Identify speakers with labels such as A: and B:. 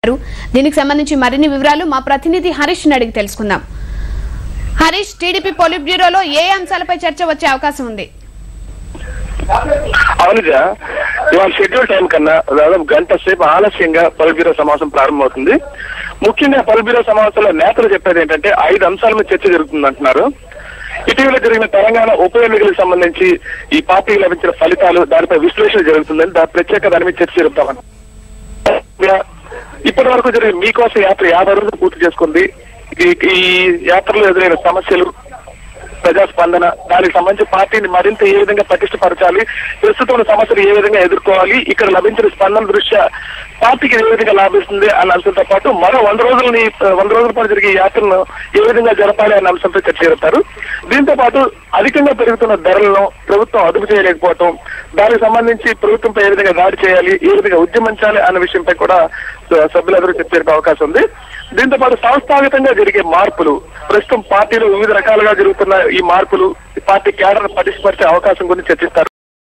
A: దీనికి సంబంధించి మరిన్ని వివరాలు మా ప్రతినిధి హరీష్ అడిగి తెలుసుకుందాం. హరీష్, టీడీపీ పొలిట్ బ్యూరోలో ఏ అంశాలపై చర్చ వచ్చే అవకాశం ఉంది?
B: అవునుగా, ఇవాళ షెడ్యూల్ టైం కన్నా దాదాపు గంట సేపు ఆలస్యంగా పొలిట్ బ్యూరో సమావేశం ప్రారంభమవుతుంది. ముఖ్యంగా పొలిట్ బ్యూరో సమావేశంలో నేతలు చెప్పేది ఏంటంటే 5 అంశాల మీద చర్చ జరుగుతుందంటున్నారు. ఇటీవల జరిగిన తెలంగాణ ఉప ఎన్నికలకు సంబంధించి ఈ పార్టీకి లభించిన ఫలితాలు, దానిపై విశ్లేషణ జరుగుతుందని, దాని మీద చర్చ జరుపుతామని. ఇప్పటి వరకు జరిగిన మీకోసం యాత్ర 50 రోజులు పూర్తి చేసుకుంది. ఈ యాత్రలో ఎదురైన సమస్యలు, ప్రజాస్పందన, దానికి సంబంధించి పార్టీని మరింత ఏ విధంగా పటిష్టపరచాలి, ప్రస్తుతం సమస్యలు ఏ విధంగా ఎదుర్కోవాలి, ఇక్కడ లభించిన స్పందన దృష్ట్యా పార్టీకి ఏ విధంగా లాభిస్తుంది అన్న అంశంతో పాటు మరో 100 రోజుల పాటు జరిగే యాత్రలను ఏ విధంగా జరపాలి అన్న అంశంపై చర్చ జరుపుతారు. దీంతో పాటు అధికంగా పెరుగుతున్న ధరలను ప్రభుత్వం అదుపు చేయలేకపోవటం, దానికి సంబంధించి ప్రభుత్వంపై ఏ విధంగా దాడి చేయాలి, ఏ విధంగా ఉద్యమించాలి అన్న విషయంపై కూడా సభ్యులందరూ చర్చ అవకాశం ఉంది. దీంతో పాటు సంస్థాగతంగా జరిగే మార్పులు, ప్రస్తుతం పార్టీలో వివిధ రకాలుగా జరుగుతున్న ఈ మార్పులు, పార్టీ క్యాడర్ పటిష్టపరిచే అవకాశం గురించి చర్చిస్తారు.